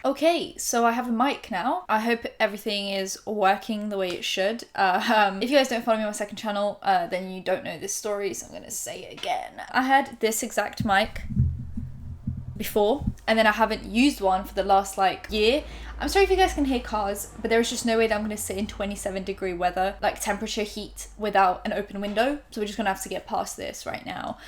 Okay, so I have a mic now. I hope everything is working the way it should. If you guys don't follow me on my second channel, then you don't know this story, so I'm gonna say it again. I had this exact mic before, and then I haven't used one for the last like year. I'm sorry if you guys can hear cars, but there is just no way that I'm going to sit in 27-degree weather, like temperature heat, without an open window. So we're just going to have to get past this right now.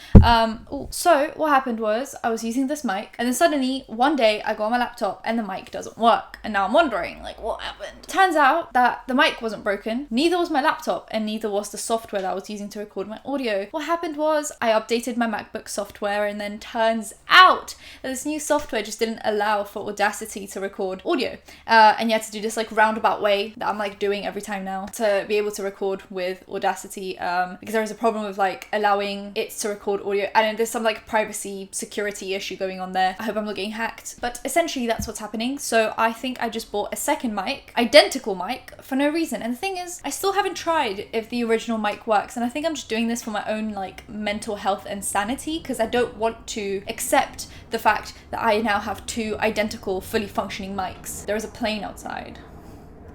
So what happened was I was using this mic, and then suddenly one day I go on my laptop and the mic doesn't work. And now I'm wondering, like, what happened? Turns out that the mic wasn't broken, neither was my laptop, and neither was the software that I was using to record my audio. What happened was I updated my MacBook software, and then turns out that this new software just didn't allow for Audacity to record audio. And you had to do this like roundabout way that I'm like doing every time now to be able to record with Audacity, because there is a problem with like allowing it to record audio, and there's some like privacy security issue going on there. I hope I'm not getting hacked, but essentially that's what's happening. So I think I just bought a second mic, identical mic, for no reason. And the thing is, I still haven't tried if the original mic works, and I think I'm just doing this for my own like mental health and sanity, because I don't want to accept the fact that I now have two identical fully functioning mics. There is a plane outside.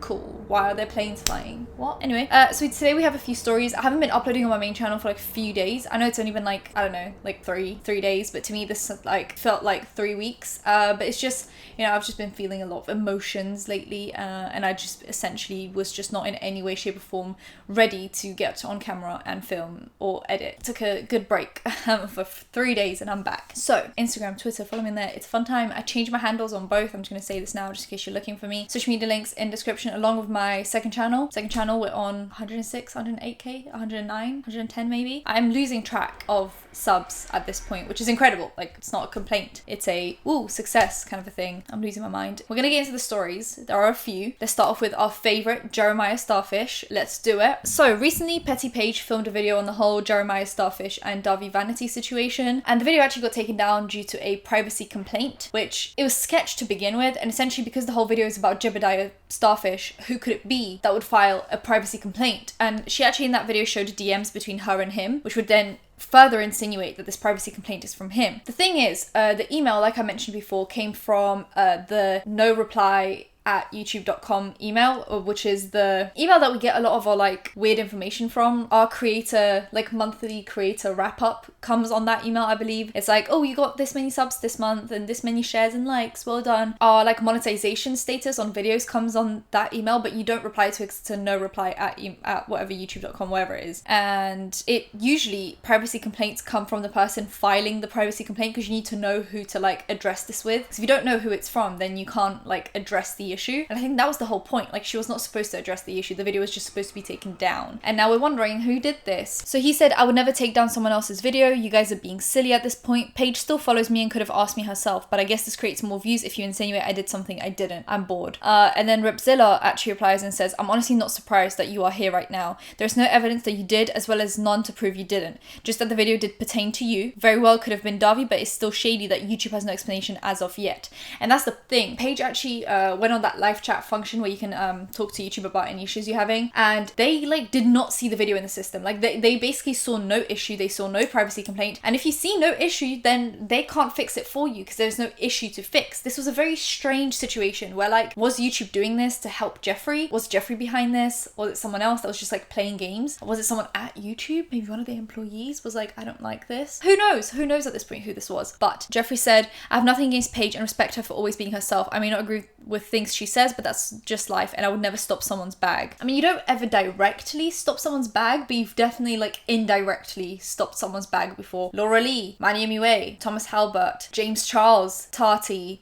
Cool. Why are there planes flying? What? Anyway, so today we have a few stories. I haven't been uploading on my main channel for like a few days. I know it's only been like, I don't know, like three days, but to me this like felt like 3 weeks. But it's just, you know, I've just been feeling a lot of emotions lately, and I just essentially was just not in any way, shape or form ready to get on camera and film or edit. Took a good break for 3 days and I'm back. So Instagram, Twitter, follow me in there. It's a fun time. I changed my handles on both. I'm just going to say this now just in case you're looking for me. Social media links in description, along with my second channel. We're on 106, 108k, 109, 110 maybe. I'm losing track of subs at this point, which is incredible. Like, it's not a complaint. It's a woo success kind of a thing. I'm losing my mind. We're gonna get into the stories. There are a few. Let's start off with our favorite, Jeremiah Starfish. Let's do it. So recently, Petty Page filmed a video on the whole Jeremiah Starfish and Davi Vanity situation, and the video actually got taken down due to a privacy complaint, which it was sketched to begin with, and essentially because the whole video is about Jebediah Starfish, who could it be that would file a privacy complaint? And she actually in that video showed DMs between her and him, which would then further insinuate that this privacy complaint is from him. The thing is, the email, like I mentioned before, came from the no reply at youtube.com email, which is the email that we get a lot of our like weird information from. Our creator, like monthly creator wrap up comes on that email, I believe. It's like, oh, you got this many subs this month and this many shares and likes, well done. Our like monetization status on videos comes on that email, but you don't reply to it to no reply at whatever youtube.com, wherever it is. And it usually, privacy complaints come from the person filing the privacy complaint, because you need to know who to like address this with. Because if you don't know who it's from, then you can't like address the issue. And I think that was the whole point. Like, she was not supposed to address the issue. The video was just supposed to be taken down. And now we're wondering who did this. So he said, I would never take down someone else's video. You guys are being silly at this point. Paige still follows me and could have asked me herself, but I guess this creates more views if you insinuate I did something I didn't. I'm bored. And then Ripzilla actually replies and says, I'm honestly not surprised that you are here right now. There's no evidence that you did, as well as none to prove you didn't. Just that the video did pertain to you. Very well could have been Davi, but it's still shady that YouTube has no explanation as of yet. And that's the thing. Paige actually went on that live chat function where you can talk to YouTube about any issues you're having, and they like did not see the video in the system. Like they basically saw no issue, they saw no privacy complaint, and if you see no issue, then they can't fix it for you because there's no issue to fix. This was a very strange situation where, like, was YouTube doing this to help Jeffree? Was Jeffree behind this? Or was it someone else that was just like playing games? Was it someone at YouTube? Maybe one of their employees was like, I don't like this. Who knows? Who knows at this point who this was? But Jeffree said, I have nothing against Paige and respect her for always being herself. I may not agree with things she says, but that's just life, and I would never stop someone's bag. I mean, you don't ever directly stop someone's bag, but you've definitely like indirectly stopped someone's bag before. Laura Lee, Manny Mue, Thomas Halbert, James Charles, Tati.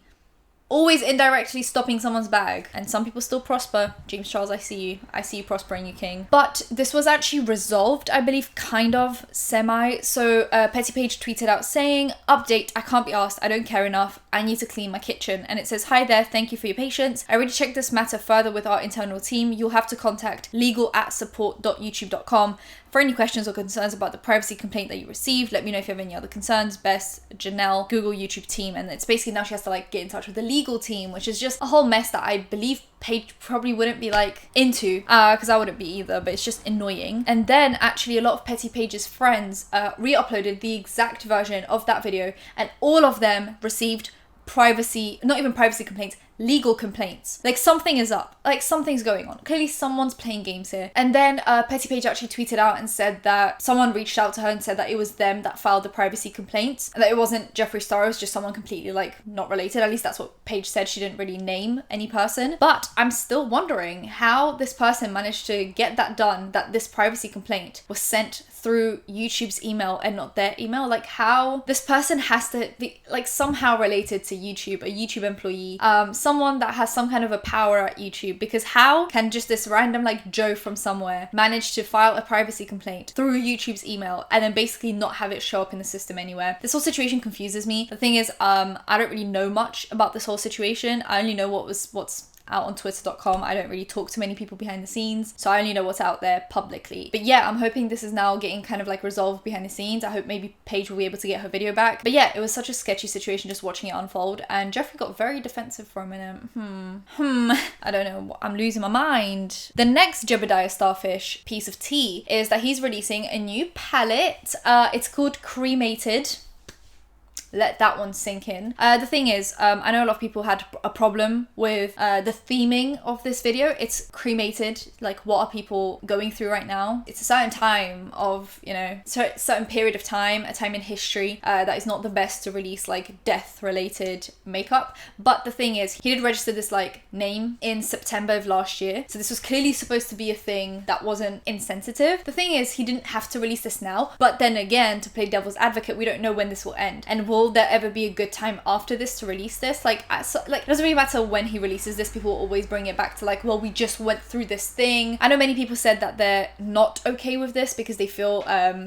Always indirectly stopping someone's bag. And some people still prosper. James Charles, I see you. I see you prospering, you king. But this was actually resolved, I believe, kind of, semi. So Petty Page tweeted out saying, update, I can't be asked. I don't care enough. I need to clean my kitchen. And it says, hi there. Thank you for your patience. I already checked this matter further with our internal team. You'll have to contact legal@support.youtube.com for any questions or concerns about the privacy complaint that you received. Let me know if you have any other concerns. Best, Janelle, Google YouTube team. And it's basically now she has to like get in touch with the legal team, which is just a whole mess that I believe Paige probably wouldn't be like into, because I wouldn't be either, but it's just annoying. And then actually a lot of Petty Page's friends re-uploaded the exact version of that video, and all of them received privacy, not even privacy complaints, legal complaints. Like something is up. Like something's going on. Clearly someone's playing games here. And then Petty Page actually tweeted out and said that someone reached out to her and said that it was them that filed the privacy complaints. And that it wasn't Jeffree Star, it was just someone completely like not related. At least that's what Page said. She didn't really name any person. But I'm still wondering how this person managed to get that done, that this privacy complaint was sent through YouTube's email and not their email. Like how this person has to be like somehow related to YouTube, a YouTube employee, someone that has some kind of a power at YouTube, because how can just this random like Joe from somewhere manage to file a privacy complaint through YouTube's email and then basically not have it show up in the system anywhere? This whole situation confuses me. The thing is, I don't really know much about this whole situation. I only know what's out on twitter.com. I don't really talk to many people behind the scenes, so I only know what's out there publicly. But yeah, I'm hoping this is now getting kind of like resolved behind the scenes. I hope maybe Paige will be able to get her video back. But yeah, it was such a sketchy situation just watching it unfold, and Jeffree got very defensive for a minute. I don't know, I'm losing my mind. The next Jebediah Starfish piece of tea is that he's releasing a new palette. It's called Cremated. Let that one sink in. The thing is, I know a lot of people had a problem with the theming of this video. It's cremated. Like, what are people going through right now? It's a certain time of, you know, certain period of time, a time in history that is not the best to release like death related makeup. But the thing is, he did register this like name in September of last year. So this was clearly supposed to be a thing that wasn't insensitive. The thing is, he didn't have to release this now. But then again, to play devil's advocate, we don't know when this will end. And will there ever be a good time after this to release this? Like it doesn't really matter when he releases this. People will always bring it back to like, well, we just went through this thing. I know many people said that they're not okay with this because they feel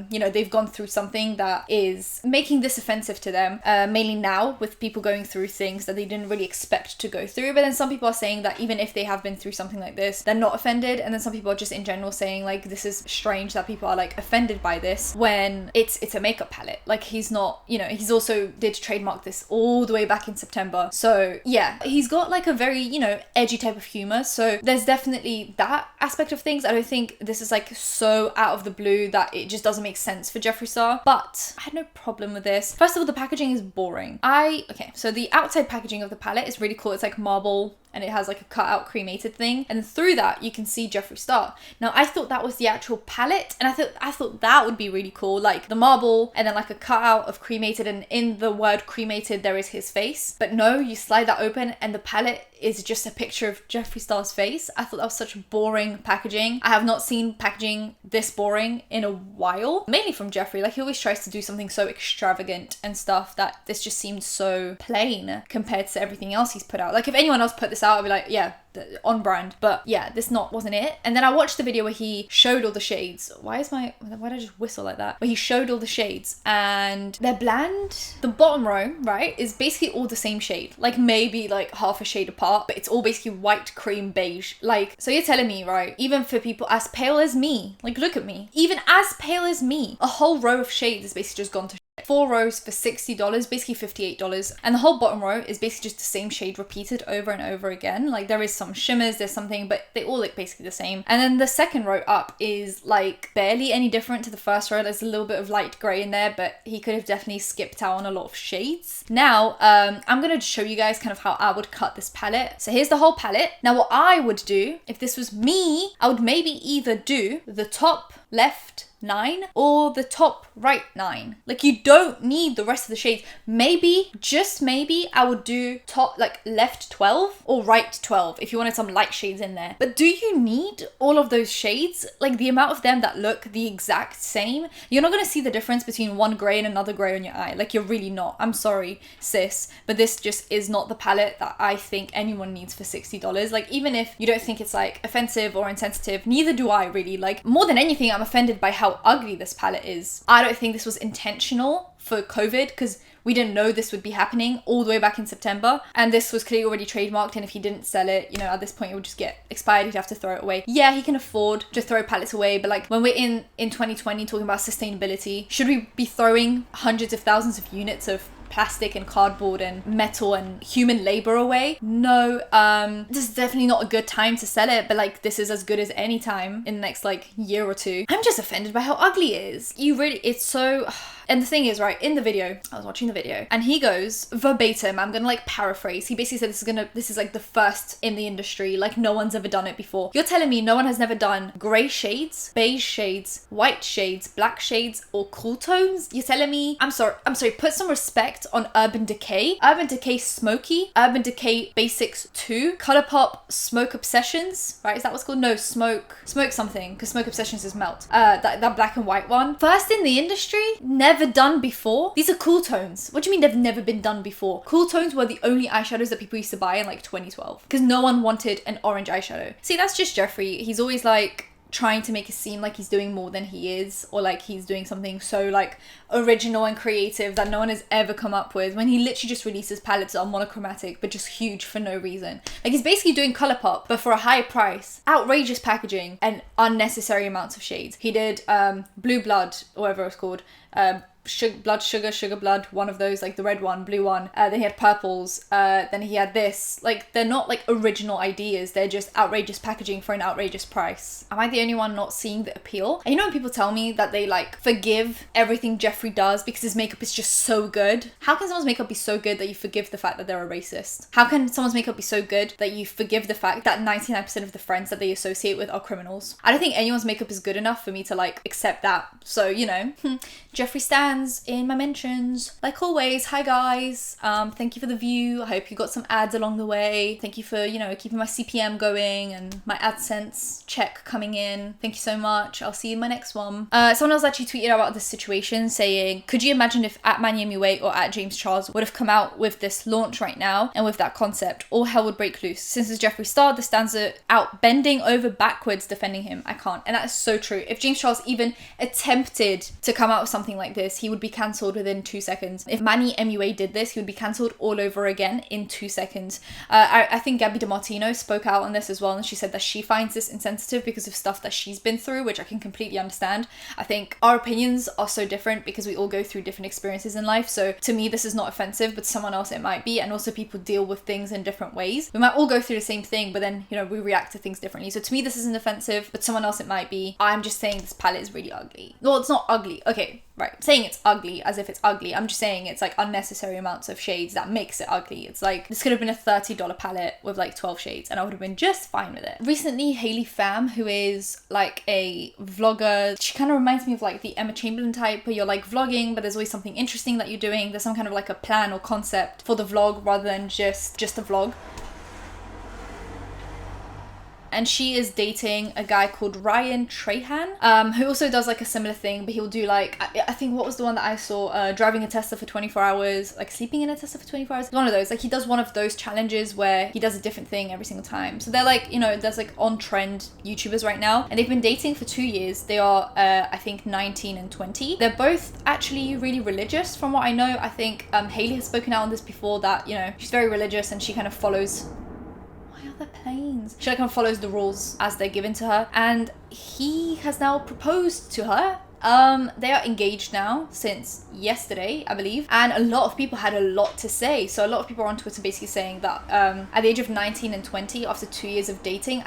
you know, they've gone through something that is making this offensive to them, mainly now with people going through things that they didn't really expect to go through. But then some people are saying that even if they have been through something like this, they're not offended. And then some people are just in general saying like, this is strange that people are like offended by this when it's a makeup palette. Like, he's not, you know, he's also did trademark this all the way back in September. So yeah, he's got like a very, you know, edgy type of humor. So there's definitely that aspect of things. I don't think this is like so out of the blue that it just doesn't make sense for Jeffree Star. But I had no problem with this. First of all, the packaging is boring. Okay, so the outside packaging of the palette is really cool. It's like marble and it has like a cutout cremated thing, and through that you can see Jeffree Star. Now I thought that was the actual palette, and I thought that would be really cool, like the marble and then like a cutout of cremated, and in the word cremated there is his face. But no, you slide that open and the palette is just a picture of Jeffree Star's face. I thought that was such boring packaging. I have not seen packaging this boring in a while, mainly from Jeffree. Like, he always tries to do something so extravagant and stuff that this just seemed so plain compared to everything else he's put out. Like, if anyone else put this out, I'd be like, yeah, on brand. But yeah, this wasn't it. And then I watched the video where he showed all the shades. Why did I just whistle like that? Where he showed all the shades and they're bland. The bottom row, right, is basically all the same shade. Like, maybe like half a shade apart, but it's all basically white, cream, beige. Like, so you're telling me, right, even for people as pale as me, like, look at me, even as pale as me, a whole row of shades is basically just gone to 4 rows for $60, basically $58, and the whole bottom row is basically just the same shade repeated over and over again. Like, there is some shimmers, there's something, but they all look basically the same. And then the second row up is like barely any different to the first row. There's a little bit of light grey in there, but he could have definitely skipped out on a lot of shades. Now I'm gonna show you guys kind of how I would cut this palette. So here's the whole palette. Now what I would do if this was me, I would maybe either do the top left 9 or the top right 9. Like, you don't need the rest of the shades. Maybe, just maybe, I would do top, like, left 12 or right 12 if you wanted some light shades in there. But do you need all of those shades? Like, the amount of them that look the exact same, you're not going to see the difference between one grey and another grey on your eye. Like, you're really not. I'm sorry, sis, but this just is not the palette that I think anyone needs for $60. Like, even if you don't think it's like offensive or insensitive, neither do I really. Like, more than anything, I'm offended by how ugly this palette is. I don't think this was intentional for COVID, because we didn't know this would be happening all the way back in September, and this was clearly already trademarked, and if he didn't sell it, you know, at this point it would just get expired. He'd have to throw it away. Yeah, he can afford to throw palettes away, but like, when we're in 2020 talking about sustainability, should we be throwing hundreds of thousands of units of plastic and cardboard and metal and human labor away? No. This is definitely not a good time to sell it, but like, this is as good as any time in the next like year or two. I'm just offended by how ugly it is. It's so And the thing is, right, in the video, I was watching the video, and he goes verbatim, I'm gonna like paraphrase, he basically said this is like the first in the industry, like no one's ever done it before. You're telling me no one has never done grey shades, beige shades, white shades, black shades, or cool tones? You're telling me, I'm sorry, put some respect on Urban Decay, Smoky, Urban Decay Basics 2, Colourpop Smoke Obsessions, right? Is that what's called? No, Smoke something, because Smoke Obsessions is Melt. That black and white one. First in the industry, never done before. These are cool tones. What do you mean they've never been done before? Cool tones were the only eyeshadows that people used to buy in like 2012, because no one wanted an orange eyeshadow. See, that's just Jeffree. He's always like trying to make it seem like he's doing more than he is, or like he's doing something so like original and creative that no one has ever come up with, when he literally just releases palettes that are monochromatic but just huge for no reason. Like, he's basically doing Colourpop but for a higher price, outrageous packaging, and unnecessary amounts of shades. He did Blue Blood, or whatever it's called, Sugar Blood, one of those, like the red one, blue one. Then he had purples. Then he had this. Like, they're not like original ideas. They're just outrageous packaging for an outrageous price. Am I the only one not seeing the appeal? And you know when people tell me that they like forgive everything Jeffree does because his makeup is just so good? How can someone's makeup be so good that you forgive the fact that they're a racist? How can someone's makeup be so good that you forgive the fact that 99% of the friends that they associate with are criminals? I don't think anyone's makeup is good enough for me to like accept that. So, you know, Jeffree stands in my mentions. Like always, hi guys. Thank you for the view. I hope you got some ads along the way. Thank you for, you know, keeping my CPM going and my AdSense check coming in. Thank you so much. I'll see you in my next one. Someone else actually tweeted about this situation saying, could you imagine if at @MyNameYouWait or @JamesCharles would have come out with this launch right now and with that concept, all hell would break loose. Since it's Jeffree Star, the stands are out bending over backwards defending him. I can't. And that is so true. If James Charles even attempted to come out with something like this, he would be cancelled within 2 seconds. If Manny MUA did this, he would be cancelled all over again in 2 seconds. I think Gabby DiMartino spoke out on this as well, and she said that she finds this insensitive because of stuff that she's been through, which I can completely understand. I think our opinions are so different because we all go through different experiences in life. So to me, this is not offensive, but to someone else it might be. And also people deal with things in different ways. We might all go through the same thing, but then, you know, we react to things differently. So to me, this isn't offensive, but someone else it might be. I'm just saying this palette is really ugly. Well, it's not ugly. Okay, right. Saying it's ugly as if it's ugly. I'm just saying it's like unnecessary amounts of shades that makes it ugly. It's like, this could have been a $30 palette with like 12 shades and I would have been just fine with it. Recently, Haley Pham, who is like a vlogger, she kind of reminds me of like the Emma Chamberlain type, where you're like vlogging, but there's always something interesting that you're doing. There's some kind of like a plan or concept for the vlog rather than just a vlog. And she is dating a guy called Ryan Trahan, who also does like a similar thing, but he'll do like, I think, what was the one that I saw, driving a Tesla for 24 hours, like sleeping in a Tesla for 24 hours. One of those, like he does one of those challenges where he does a different thing every single time. So they're like, you know, there's like on trend YouTubers right now, and they've been dating for 2 years. They are, I think 19 and 20. They're both actually really religious from what I know. I think Haley has spoken out on this before that, you know, she's very religious and she kind of follows the planes. She kind of follows the rules as they're given to her, and he has now proposed to her. They are engaged now since yesterday, I believe, and a lot of people had a lot to say. So a lot of people are on Twitter basically saying that at the age of 19 and 20, after 2 years of dating,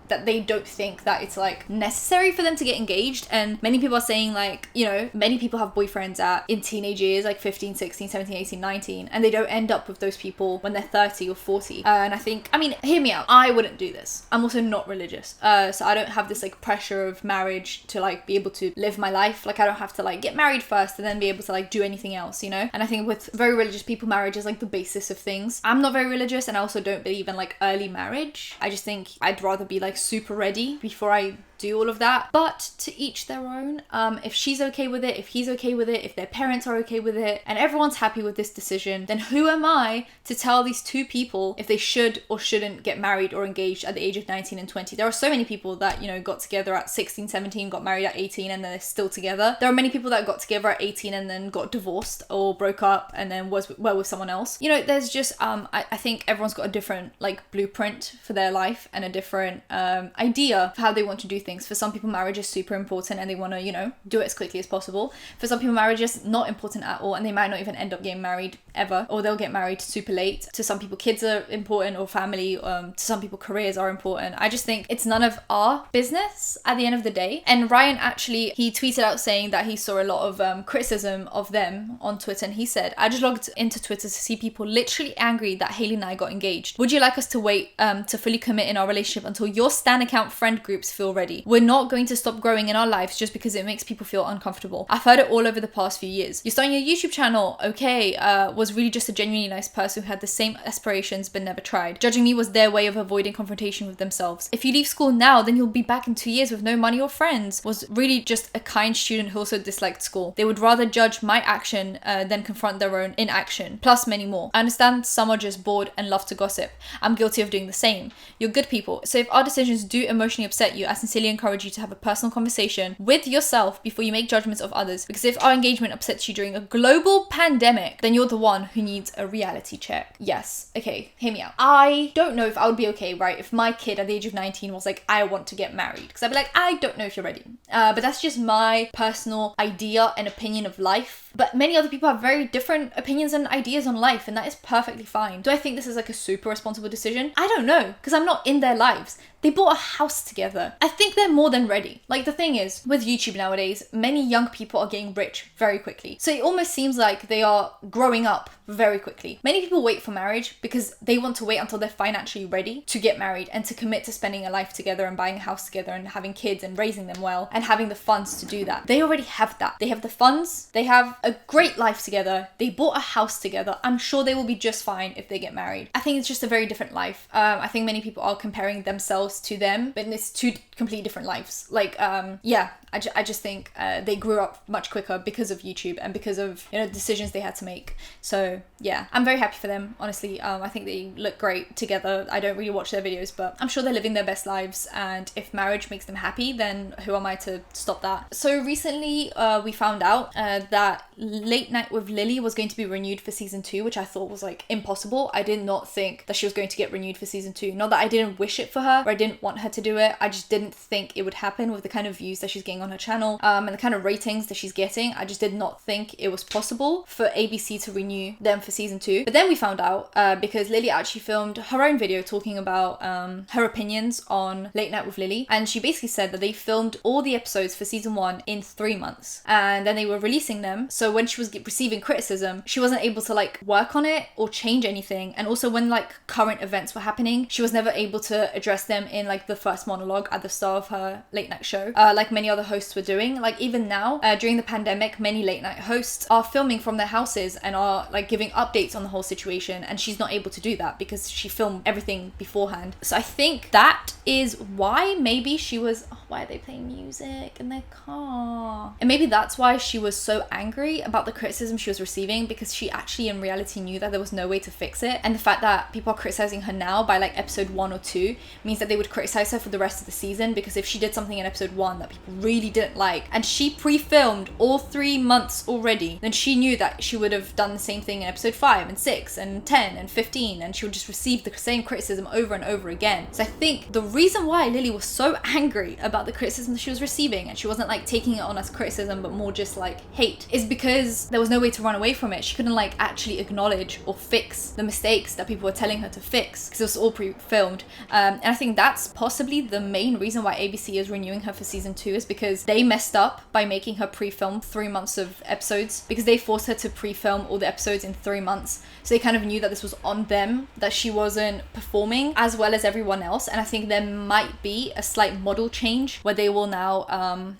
that they don't think that it's like necessary for them to get engaged. And many people are saying like, you know, many people have boyfriends in teenage years, like 15, 16, 17, 18, 19, and they don't end up with those people when they're 30 or 40. And I think, I mean, hear me out. I wouldn't do this. I'm also not religious. So I don't have this like pressure of marriage to like be able to live my life. Like I don't have to like get married first and then be able to like do anything else, you know? And I think with very religious people, marriage is like the basis of things. I'm not very religious, and I also don't believe in like early marriage. I just think I'd rather be like super ready before I do all of that. But to each their own. If she's okay with it, if he's okay with it, if their parents are okay with it, and everyone's happy with this decision, then who am I to tell these two people if they should or shouldn't get married or engaged at the age of 19 and 20? There are so many people that, you know, got together at 16, 17, got married at 18, and then they're still together. There are many people that got together at 18 and then got divorced or broke up and then were with someone else. You know, there's just, I think everyone's got a different like blueprint for their life and a different idea of how they want to do things. things. For some people, marriage is super important and they want to, you know, do it as quickly as possible. For some people, marriage is not important at all and they might not even end up getting married ever, or they'll get married super late. To some people, kids are important, or family. To some people, careers are important. I just think it's none of our business at the end of the day. And Ryan actually, he tweeted out saying that he saw a lot of criticism of them on Twitter, and he said, I just logged into Twitter to see people literally angry that Haley and I got engaged. Would you like us to wait to fully commit in our relationship until your Stan account friend groups feel ready? We're not going to stop growing in our lives just because it makes people feel uncomfortable. I've heard it all over the past few years. You're starting your YouTube channel, okay, was really just a genuinely nice person who had the same aspirations but never tried. Judging me was their way of avoiding confrontation with themselves. If you leave school now, then you'll be back in 2 years with no money or friends. Was really just a kind student who also disliked school. They would rather judge my action than confront their own inaction, plus many more. I understand some are just bored and love to gossip. I'm guilty of doing the same. You're good people, so if our decisions do emotionally upset you, I sincerely encourage you to have a personal conversation with yourself before you make judgments of others, because if our engagement upsets you during a global pandemic, then you're the one who needs a reality check. Yes, okay, hear me out. I don't know if I would be okay, right, if my kid at the age of 19 was like, I want to get married, because I'd be like, I don't know if you're ready. But that's just my personal idea and opinion of life. But many other people have very different opinions and ideas on life, and that is perfectly fine. Do I think this is like a super responsible decision? I don't know, because I'm not in their lives. They bought a house together. I think they're more than ready. Like, the thing is, with YouTube nowadays, many young people are getting rich very quickly. So it almost seems like they are growing up very quickly. Many people wait for marriage because they want to wait until they're financially ready to get married and to commit to spending a life together and buying a house together and having kids and raising them well and having the funds to do that. They already have that. They have the funds. They have a great life together. They bought a house together. I'm sure they will be just fine if they get married. I think it's just a very different life. I think many people are comparing themselves to them, but it's two completely different lives. Like, yeah, I just think they grew up much quicker because of YouTube and because of, you know, decisions they had to make. So yeah, I'm very happy for them, honestly. I think they look great together. I don't really watch their videos, but I'm sure they're living their best lives, and if marriage makes them happy, then who am I to stop that? So recently we found out that Late Night with Lilly was going to be renewed for season 2, which I thought was like impossible. I did not think that she was going to get renewed for season 2. Not that I didn't wish it for her or I didn't want her to do it. I just didn't think it would happen with the kind of views that she's getting on her channel and the kind of ratings that she's getting. I just did not think it was possible for ABC to renew them for season 2. But then we found out because Lilly actually filmed her own video talking about her opinions on Late Night with Lilly, and she basically said that they filmed all the episodes for season 1 in 3 months and then they were releasing them. So when she was receiving criticism, she wasn't able to like work on it or change anything. And also when like current events were happening, she was never able to address them in like the first monologue at the start of her late night show, like many other hosts were doing. Like even now, during the pandemic, many late night hosts are filming from their houses and are like giving updates on the whole situation, and she's not able to do that because she filmed everything beforehand. So I think that is why maybe she was, why are they playing music in their car? And maybe that's why she was so angry about the criticism she was receiving, because she actually in reality knew that there was no way to fix it. And the fact that people are criticizing her now by like episode 1 or 2 means that they would criticize her for the rest of the season, because if she did something in episode 1 that people really didn't like and she pre-filmed all 3 months already, then she knew that she would have done the same thing in episode 5 and 6 and 10 and 15, and she would just receive the same criticism over and over again. So I think the reason why Lilly was so angry about the criticism that she was receiving, and she wasn't like taking it on as criticism but more just like hate, is because there was no way to run away from it. She couldn't like actually acknowledge or fix the mistakes that people were telling her to fix because it was all pre-filmed. And I think that's possibly the main reason why ABC is renewing her for season 2, is because they messed up by making her pre-film 3 months of episodes, because they forced her to pre-film all the episodes in 3 months. So they kind of knew that this was on them, that she wasn't performing as well as everyone else. And I think there might be a slight model change where they will now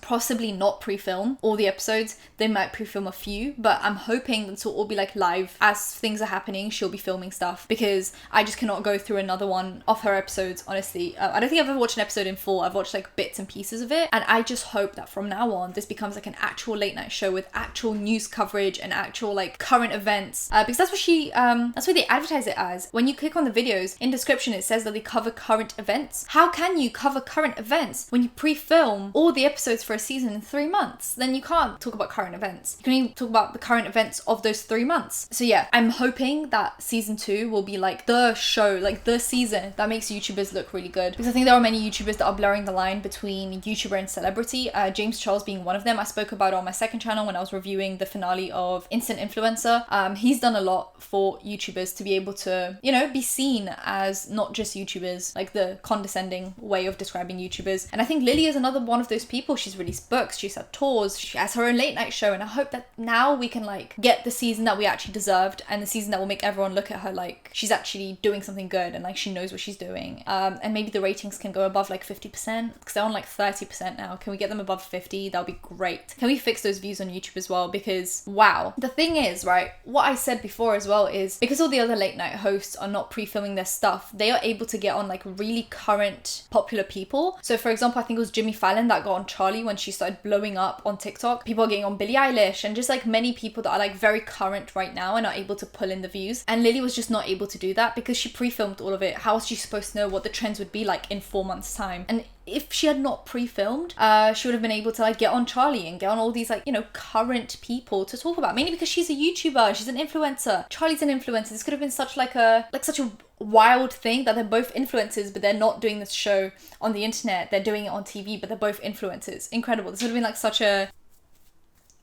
possibly not pre-film all the episodes. They might pre-film a few, but I'm hoping that it'll all be like live as things are happening. She'll be filming stuff, because I just cannot go through another one of her episodes, honestly. I don't think I've ever watched an episode in full. I've watched like bits and pieces of it, and I just hope that from now on this becomes like an actual late night show with actual news coverage and actual like current events, because that's what they advertise it as. When you click on the videos, in description it says that they cover current events. How can you cover current events when you pre-film all the episodes for a season in 3 months, then you can't talk about current events. You can only talk about the current events of those 3 months. So yeah, I'm hoping that season 2 will be like the show, like the season that makes YouTubers look really good. Because I think there are many YouTubers that are blurring the line between YouTuber and celebrity. James Charles being one of them. I spoke about it on my second channel when I was reviewing the finale of Instant Influencer. He's done a lot for YouTubers to be able to, you know, be seen as not just YouTubers, like the condescending way of describing YouTubers. And I think Lilly is another one of those people. She's released books, she's had tours, she has her own late night show, and I hope that now we can like get the season that we actually deserved, and the season that will make everyone look at her like she's actually doing something good and like she knows what she's doing. And maybe the ratings can go above like 50%, because they're on like 30% now. Can we get them above 50? That would be great. Can we fix those views on YouTube as well? Because wow. The thing is, right, what I said before as well is because all the other late night hosts are not pre-filming their stuff, they are able to get on like really current popular people. So for example, I think it was Jimmy Fallon that got on Charlie when she started blowing up on TikTok. People are getting on Billie Eilish and just like many people that are like very current right now and are able to pull in the views. And Lilly was just not able to do that because she pre-filmed all of it. How was she supposed to know what the trends would be like in 4 months' time? And if she had not pre-filmed, she would have been able to like get on Charlie and get on all these like, you know, current people to talk about. Mainly because she's a YouTuber, she's an influencer. Charlie's an influencer. This could have been such a wild thing that they're both influencers, but they're not doing this show on the internet. They're doing it on TV, but they're both influencers. Incredible. This would have been like such a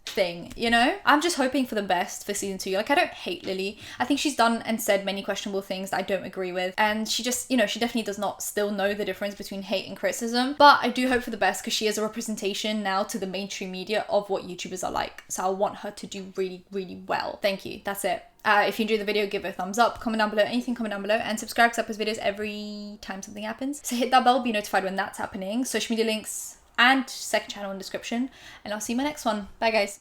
thing, you know? I'm just hoping for the best for season 2. Like, I don't hate Lilly. I think she's done and said many questionable things that I don't agree with, and she just, you know, she definitely does not still know the difference between hate and criticism. But I do hope for the best because she is a representation now to the mainstream media of what YouTubers are like. So I want her to do really, really well. Thank you. That's it. If you enjoyed the video, give it a thumbs up, comment down below, anything, comment down below, and subscribe because I post videos every time something happens. So hit that bell, be notified when that's happening. Social media links and second channel in description, and I'll see you in my next one. Bye guys.